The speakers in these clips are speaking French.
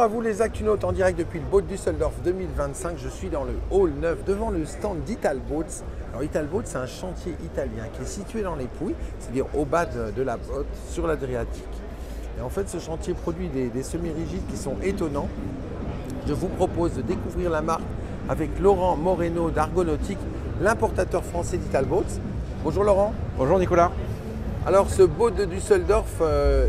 Bonjour à vous les Actunautes en direct depuis le Boat Düsseldorf 2025. Je suis dans le hall 9 devant le stand d'Italboats. Alors Italboats, c'est un chantier italien qui est situé dans les Pouilles, c'est-à-dire au bas de la botte sur l'Adriatique. Et en fait, ce chantier produit des semi-rigides qui sont étonnants. Je vous propose de découvrir la marque avec Laurent Moreno d'Argonautique, l'importateur français d'Italboats. Bonjour Laurent. Bonjour Nicolas. Alors ce boat de Düsseldorf,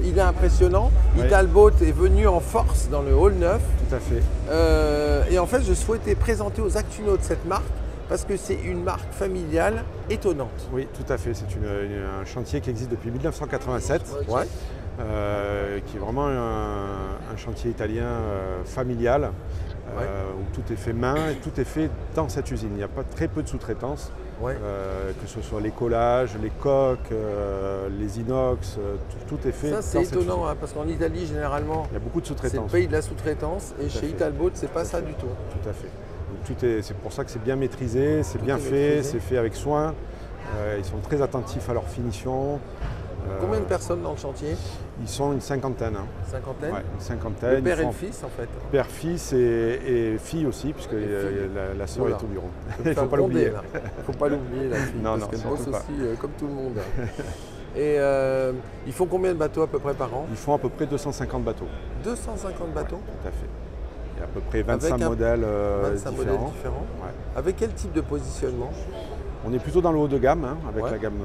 il est impressionnant. Oui. Italboats est venu en force dans le hall 9. Tout à fait. Et en fait, je souhaitais présenter aux Actunautes cette marque parce que c'est une marque familiale étonnante. Oui, tout à fait. C'est un chantier qui existe depuis 1987, Ouais. qui est vraiment un chantier italien familial, où tout est fait main et tout est fait dans cette usine. Il n'y a pas très peu de sous-traitance, Ouais. que ce soit les collages, les coques, les inox, tout est fait Ça dans c'est cette étonnant usine. hein, parce qu'en Italie généralement Il y a beaucoup de c'est le sous-traitance. pays de la sous-traitance et chez fait. Italboats c'est pas ça du tout. Tout à fait. Donc c'est pour ça que c'est bien maîtrisé, c'est bien est fait, maîtrisé. c'est fait avec soin. Ils sont très attentifs à leur finition. Combien de personnes dans le chantier? Ils sont une cinquantaine. Cinquantaine. Ouais, une cinquantaine. Le père et Ils le font fils en fait. Père, fils et fille aussi, puisque Et fille. la sœur Voilà. est au bureau. Il Il ne faut pas l'oublier. l'oublier. Il ne faut pas l'oublier la fille Non, parce non, qu'elle bosse surtout pas. aussi comme tout le monde. Et ils font combien de bateaux à peu près par an? Ils font à peu près 250 bateaux. 250 bateaux. Tout à fait. Il y a à peu près 25 Avec modèles 25 différents. modèles différents. Ouais. Avec quel type de positionnement? On est plutôt dans le haut de gamme, hein, avec Ouais. la gamme.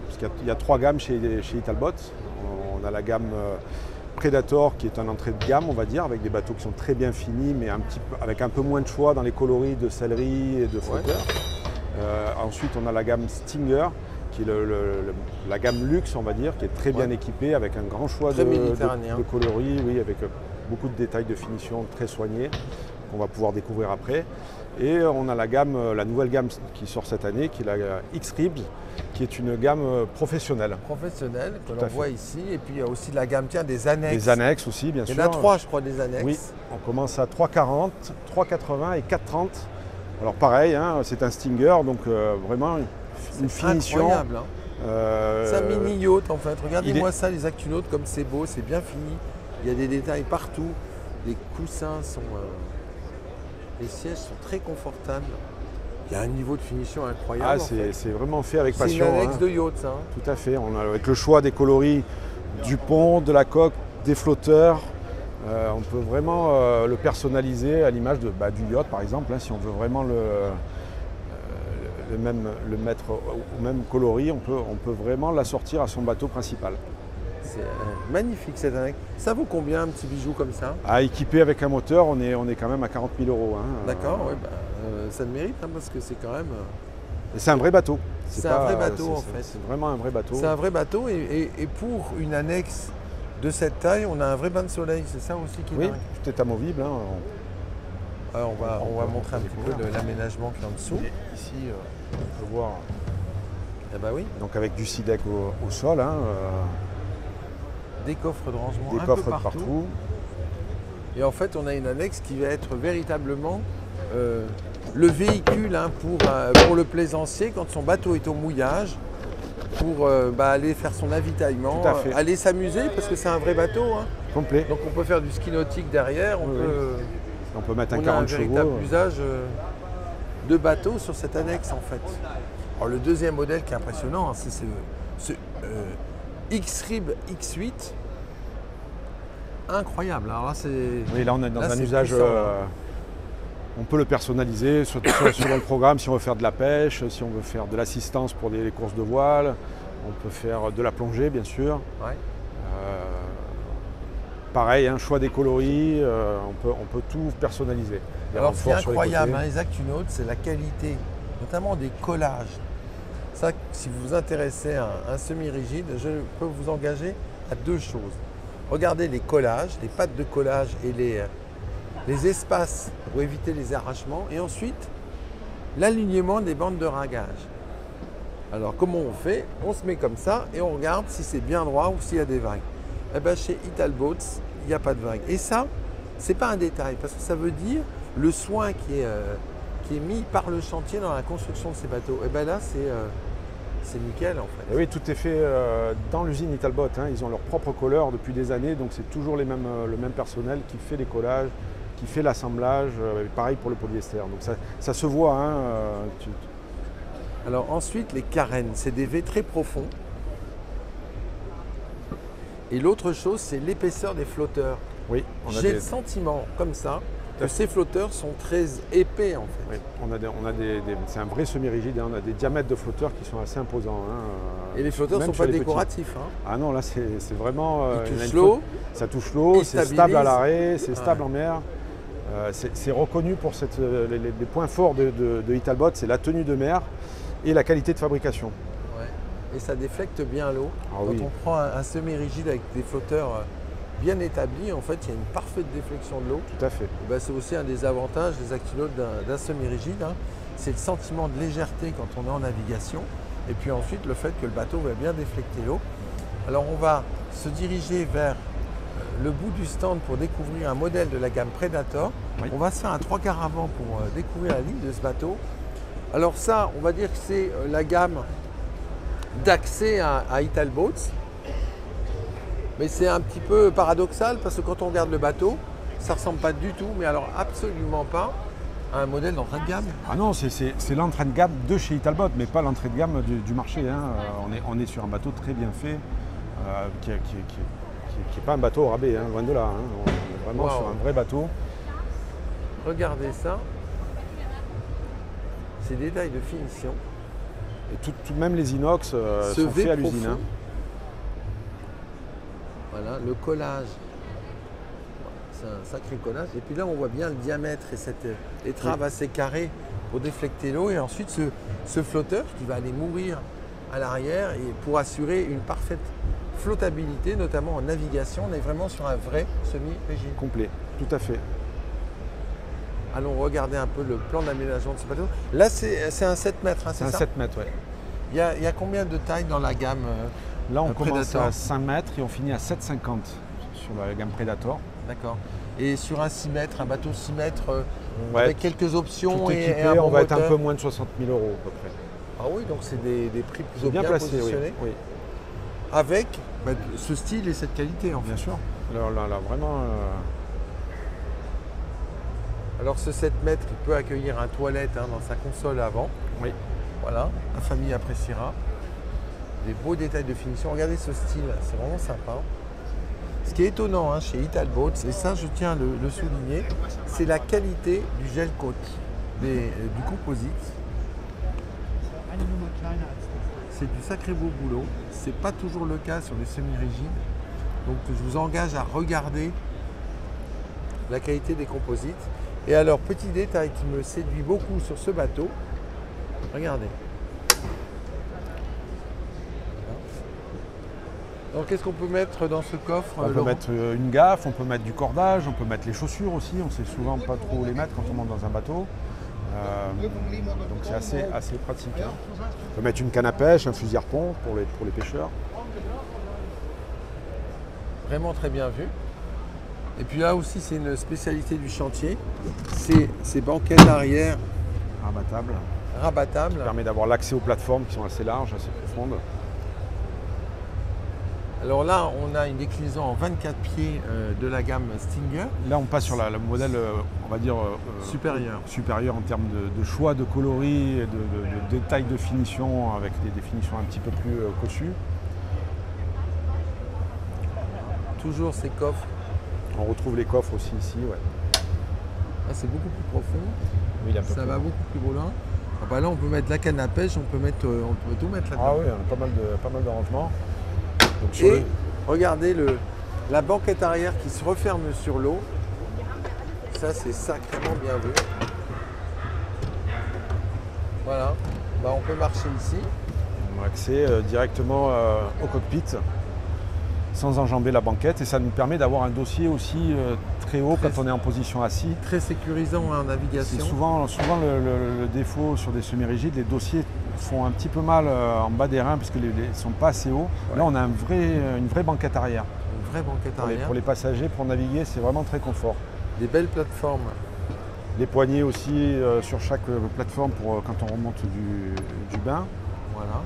Parce qu'il y a 3 gammes chez Italboats. On a la gamme Predator qui est un entrée de gamme, on va dire, avec des bateaux qui sont très bien finis, mais avec un peu moins de choix dans les coloris de sellerie et de flotteurs. Ensuite, on a la gamme Stinger, qui est la gamme luxe, on va dire, qui est très bien Ouais. équipée, avec un grand choix Très de méditerranéen. coloris, oui, avec beaucoup de détails de finition très soignés, qu'on va pouvoir découvrir après. Et on a la nouvelle gamme qui sort cette année, qui est la X-Ribs, qui est une gamme professionnelle. Professionnel que Tout l'on à fait. voit ici. Et puis il y a aussi la gamme des annexes. Les annexes aussi, bien sûr. Il y en a 3 je crois des annexes. Oui, on commence à 3,40, 3,80 et 4,30. Alors pareil, hein, c'est un Stinger, donc vraiment une finition. Incroyable. Hein. C'est un mini yacht en fait. Regardez-moi ça les Actunautes comme c'est beau, c'est bien fini. Il y a des détails partout. Les coussins sont... les sièges sont très confortables. Il y a un niveau de finition incroyable. Ah, en fait. c'est vraiment fait avec C'est une passion. annexe hein. de yacht ça. Hein. Tout à fait. Avec le choix des coloris du pont, de la coque, des flotteurs, on peut vraiment le personnaliser à l'image du yacht par exemple. Hein, si on veut vraiment le mettre au même coloris, on peut vraiment l'assortir à son bateau principal. C'est magnifique cette annexe. Ça vaut combien un petit bijou comme ça? À équiper avec un moteur, on est quand même à 40 000 €. Hein. D'accord, ouais, ça le mérite hein, parce que c'est quand même... Et c'est un vrai bateau. C'est un vrai bateau, en c'est- fait. C'est vraiment un vrai bateau. C'est un vrai bateau et pour une annexe de cette taille, on a un vrai bain de soleil. C'est ça aussi qui est Oui, dingue. tout est amovible. Hein. Alors, on va montrer un petit peu découvrir. l'aménagement qui est en dessous. Et ici, on peut voir Eh ben oui, donc avec du SIDEC au sol, hein, des coffres de rangement des un coffres peu de partout. partout. Et en fait, on a une annexe qui va être véritablement le véhicule hein, pour le plaisancier quand son bateau est au mouillage, pour aller faire son avitaillement, Tout à fait. aller s'amuser parce que c'est un vrai bateau. Hein. Complet. Donc on peut faire du ski nautique derrière, Oui, on peut mettre un on a 40 un véritable chevaux. usage de bateau sur cette annexe en fait. Alors le deuxième modèle qui est impressionnant, hein, c'est ce X-Rib X8. Incroyable. Alors là, c'est... Oui, là on est dans Là, un c'est usage. puissant, là. On peut le personnaliser selon le programme, si on veut faire de la pêche, si on veut faire de l'assistance pour les courses de voile, on peut faire de la plongée bien sûr. Ouais. Pareil, un choix des coloris, on peut tout personnaliser. Des Alors ce qui est renforts sur les incroyable, côtés. hein, les Actunautes, c'est la qualité, notamment des collages. Ça, si vous vous intéressez à un semi-rigide, je peux vous engager à 2 choses. Regardez les collages, les pattes de collage et les espaces pour éviter les arrachements. Et ensuite, l'alignement des bandes de ringage. Alors comment on fait? On se met comme ça et on regarde si c'est bien droit ou s'il y a des vagues. Eh bien, chez Italboats, il n'y a pas de vagues. Et ça, c'est pas un détail parce que ça veut dire le soin qui est mis par le chantier dans la construction de ces bateaux. Et bien là, c'est nickel en fait. Et oui, tout est fait dans l'usine Italbot. Hein. Ils ont leur propre colleur depuis des années, donc c'est toujours le même personnel qui fait les collages, qui fait l'assemblage. Pareil pour le polyester. Donc ça se voit. Hein, Alors ensuite, les carènes, c'est des V très profonds. Et l'autre chose, c'est l'épaisseur des flotteurs. Oui, j'ai le sentiment, comme ça, que ces flotteurs sont très épais en fait. Oui, c'est un vrai semi-rigide, hein. On a des diamètres de flotteurs qui sont assez imposants. Hein. Et les flotteurs ne sont pas décoratifs. Hein. Ah non, là c'est vraiment... Ils touchent l'eau. Ça touche l'eau, c'est stable à l'arrêt, c'est stable en mer. C'est reconnu pour les points forts de Italbot, c'est la tenue de mer et la qualité de fabrication. Ouais. Et ça déflecte bien l'eau. Ah, Quand oui. on prend un semi-rigide avec des flotteurs bien établi, en fait, il y a une parfaite déflexion de l'eau. Tout à fait. Ben, c'est aussi un des avantages des actylotes d'un semi-rigide. Hein. C'est le sentiment de légèreté quand on est en navigation. Et puis ensuite, le fait que le bateau va bien déflecter l'eau. Alors, on va se diriger vers le bout du stand pour découvrir un modèle de la gamme Predator. Oui. On va se faire un 3/4 avant pour découvrir la ligne de ce bateau. Alors ça, on va dire que c'est la gamme d'accès à Italboats. Mais c'est un petit peu paradoxal parce que quand on regarde le bateau, ça ne ressemble pas du tout, mais alors absolument pas à un modèle d'entrée de gamme. Ah non, c'est l'entrée de gamme de chez Italbot, mais pas l'entrée de gamme du marché. Hein. On est sur un bateau très bien fait, qui n'est pas un bateau au rabais, hein, loin de là. Hein. On est vraiment sur un vrai bateau. Regardez ça. Ces détails de finition. Et même les inox sont faits à l'usine. Hein. Voilà, le collage, c'est un sacré collage. Et puis là, on voit bien le diamètre et cette étrave assez carrée pour déflecter l'eau. Et ensuite, ce flotteur qui va aller mourir à l'arrière et pour assurer une parfaite flottabilité, notamment en navigation. On est vraiment sur un vrai semi-rigide. Complet, tout à fait. Allons regarder un peu le plan d'aménagement de ce bateau. Là, c'est un 7 mètres, hein, c'est ça? Un 7 mètres, oui. Il y a combien de tailles dans la gamme Là, on commence Predator à 5 mètres et on finit à 7,50 sur la gamme Predator. D'accord. Et sur un 6 mètres, un bateau 6 mètres, ouais, avec quelques options tout et équipé, un bon on va moteur. être un peu moins de 60 000 € à peu près. Ah oui, donc c'est des prix plutôt bien placés, positionnés. oui. Avec ce style et cette qualité en fait. Bien sûr. Là, vraiment... Alors ce 7 mètres, il peut accueillir un toilette dans sa console avant. Oui. Voilà, la famille appréciera. Des beaux détails de finition. Regardez ce style, c'est vraiment sympa. Ce qui est étonnant chez Italboats, et ça je tiens à le souligner, c'est la qualité du gel coat, du composite. C'est du sacré beau boulot. C'est pas toujours le cas sur les semi-rigides. Donc je vous engage à regarder la qualité des composites. Et alors, petit détail qui me séduit beaucoup sur ce bateau, regardez. Donc qu'est-ce qu'on peut mettre dans ce coffre? On peut mettre une gaffe, on peut mettre du cordage, on peut mettre les chaussures aussi. On ne sait souvent pas trop les mettre quand on monte dans un bateau. Donc c'est assez pratique. Hein. On peut mettre une canne à pêche, un fusil harpon pour les pêcheurs. Vraiment très bien vu. Et puis là aussi, c'est une spécialité du chantier. C'est ces banquettes arrière rabattables. Ça permet d'avoir l'accès aux plateformes qui sont assez larges, assez profondes. Alors là, on a une déclinaison en 24 pieds de la gamme Stinger. Là, on passe sur le modèle, on va dire, supérieur en termes de choix de coloris, et de détails de finition, avec des finitions un petit peu plus cossues. Toujours ces coffres. On retrouve les coffres aussi ici, ouais. Là, c'est beaucoup plus profond. Oui, ça va beaucoup plus loin. Ah bah là, on peut mettre la canne à pêche, on peut tout mettre là-dedans. Ah oui, on a pas mal de rangements. Donc, et regardez la banquette arrière qui se referme sur l'eau. Ça, c'est sacrément bien vu. Voilà. Bah, on peut marcher ici. On a accès directement au cockpit sans enjamber la banquette et ça nous permet d'avoir un dossier aussi très haut quand on est en position assis. Très sécurisant en navigation. C'est souvent le défaut sur des semi-rigides, les dossiers font un petit peu mal en bas des reins parce qu'ils ne sont pas assez hauts. Ouais. Là, on a une vraie banquette arrière. Une vraie banquette arrière. Pour les passagers, pour naviguer, c'est vraiment très confort. Des belles plateformes. Les poignées aussi sur chaque plateforme pour quand on remonte du bain. Voilà.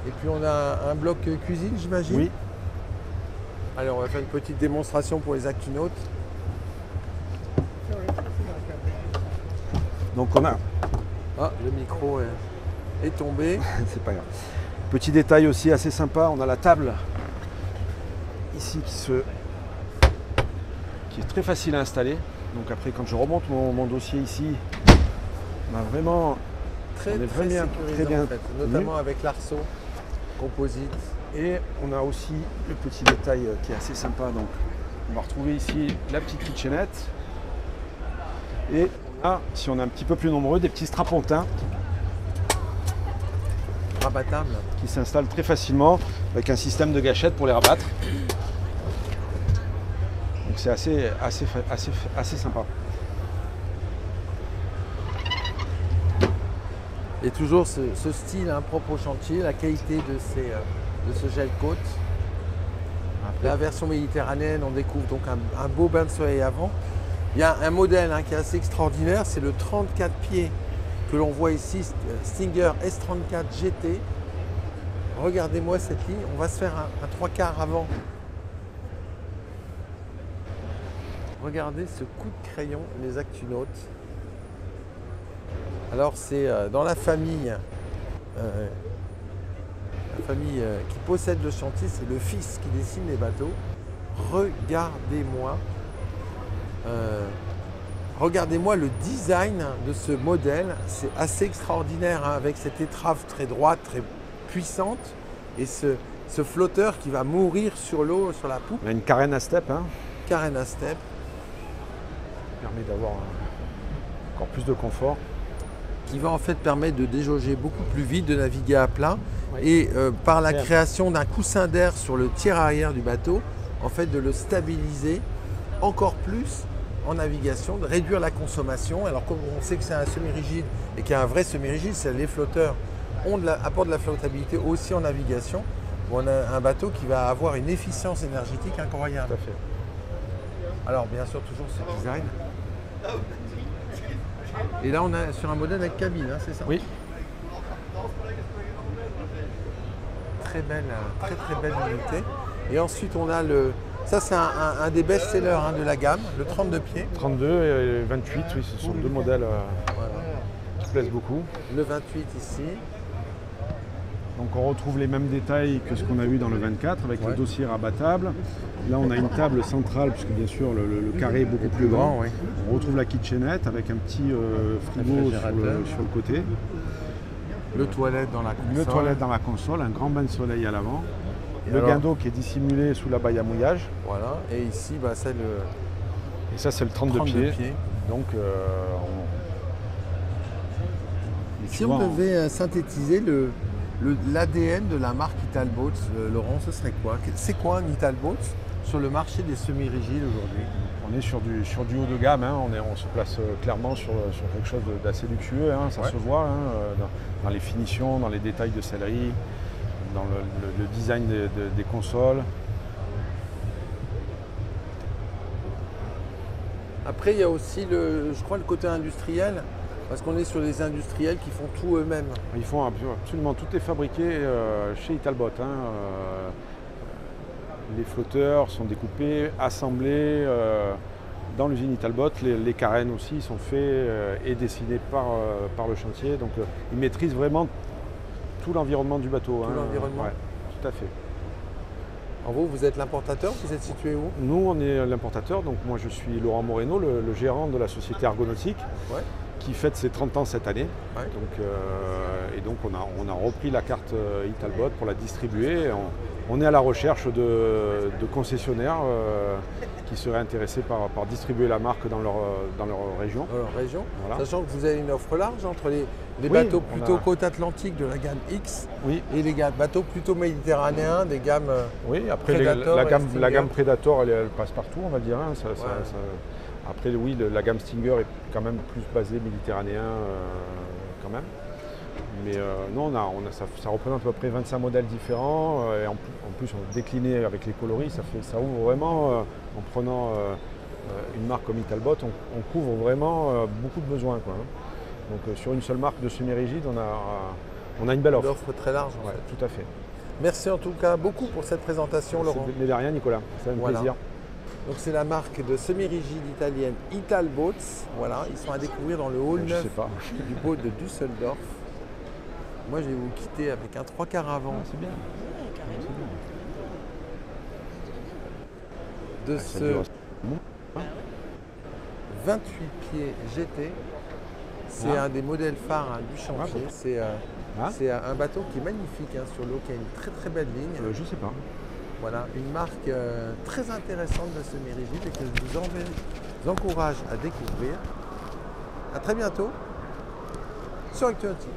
Et puis on a un bloc cuisine, j'imagine. Oui. Allez, on va faire une petite démonstration pour les actinautes. Donc on a, Ah, le micro est tombé. c'est pas grave. Petit détail aussi assez sympa, on a la table ici qui est très facile à installer. Donc après quand je remonte mon dossier ici, on a vraiment Très, On est très vraiment sécurisant très bien en fait, notamment avec l'arceau composite. Et on a aussi le petit détail qui est assez sympa. Donc, on va retrouver ici la petite kitchenette. Et on a, si on est un petit peu plus nombreux, des petits strapontins Rabattable. qui s'installent très facilement avec un système de gâchette pour les rabattre. Donc c'est assez sympa. Et toujours ce style propre au chantier, la qualité de ce gel côte. La version méditerranéenne, on découvre donc un beau bain de soleil avant. Il y a un modèle qui est assez extraordinaire, c'est le 34 pieds que l'on voit ici, Stinger S34 GT. Regardez-moi cette ligne, on va se faire un 3/4 avant. Regardez ce coup de crayon, les actinautes. Alors c'est dans la famille qui possède le chantier, c'est le fils qui dessine les bateaux. Regardez-moi regardez-moi le design de ce modèle, c'est assez extraordinaire avec cette étrave très droite, très puissante et ce flotteur qui va mourir sur l'eau, sur la poupe. On a une carène à step, Carène à step. qui permet d'avoir encore plus de confort. Qui va en fait permettre de déjauger beaucoup plus vite, de naviguer à plat. Oui. Et par la création d'un coussin d'air sur le tiers arrière du bateau, en fait de le stabiliser encore plus en navigation, de réduire la consommation. Alors comme on sait que c'est un semi-rigide et qu'il y a un vrai semi-rigide, les flotteurs apportent de la flottabilité aussi en navigation. On a un bateau qui va avoir une efficience énergétique incroyable. Tout à fait. Alors bien sûr toujours ce design. Et là on est sur un modèle avec cabine, c'est ça? Oui. Très belle unité. Et ensuite on a ça c'est un des best-sellers de la gamme, le 32 pieds. 32 et 28, oui, ce sont deux modèles Voilà. qui plaisent beaucoup. Le 28 ici. Donc on retrouve les mêmes détails que ce qu'on a vu dans le 24 avec le dossier rabattable. Là on a une table centrale puisque bien sûr le carré est beaucoup plus grand. Oui. On retrouve la kitchenette avec un petit frigo sur le côté. Le toilette dans la console. Une toilette dans la console, un grand bain de soleil à l'avant. Le alors, guindeau qui est dissimulé sous la baille à mouillage. Voilà. Et ici c'est le Et ça c'est le 32 pieds. Donc si on devait synthétiser l'ADN de la marque Italboat, Laurent, ce serait quoi? C'est quoi un Italboat sur le marché des semi-rigides aujourd'hui? on est sur du haut de gamme, on se place clairement sur quelque chose d'assez luxueux, ça se voit dans les finitions, dans les détails de sellerie, dans le design des consoles. Après, il y a aussi, je crois, le côté industriel, parce qu'on est sur des industriels qui font tout eux-mêmes. Ils font absolument, tout est fabriqué chez Italbot. Les flotteurs sont découpés, assemblés dans l'usine Italbot. Les carènes aussi sont faits et dessinés par le chantier. Donc ils maîtrisent vraiment tout l'environnement du bateau. Tout l'environnement. Ouais, tout à fait. En vous êtes l'importateur, vous êtes situé où? Nous, on est l'importateur. Donc moi, je suis Laurent Moreno, le gérant de la société Argonautique, qui fête ses 30 ans cette année. Ouais. Donc on a repris la carte Italbot pour la distribuer. On est à la recherche de concessionnaires qui seraient intéressés par distribuer la marque dans leur région. Dans leur région. Voilà. Sachant que vous avez une offre large entre les bateaux plutôt côte atlantique de la gamme X et les bateaux plutôt méditerranéens des gammes après Predator la gamme Predator, elle passe partout, on va dire. Après, oui, la gamme Stinger est quand même plus basée méditerranéen quand même. Mais non, ça représente à peu près 25 modèles différents. Et en plus, on décliné avec les coloris, ça ouvre vraiment, en prenant une marque comme Italbot, on couvre vraiment beaucoup de besoins, quoi. Donc sur une seule marque de semi-rigide, On a une belle offre. Une offre très large en Ouais, fait. tout à fait. Merci en tout cas beaucoup pour cette présentation, Laurent. Mais de rien, Nicolas. C'est un Voilà. plaisir. Donc c'est la marque de semi-rigide italienne Italboats. Voilà, ils sont à découvrir dans le hall Je 9 sais pas. du boat de Düsseldorf. Moi je vais vous quitter avec un 3/4 avant C'est bien. de Ça ce dure. 28 pieds GT. C'est Ah. un des modèles phares du chantier. C'est un bateau qui est magnifique sur l'eau, qui a une très très belle ligne. Je sais pas. Voilà, une marque très intéressante de semi-rigide et que je vous encourage à découvrir. À très bientôt sur Actu Nautique.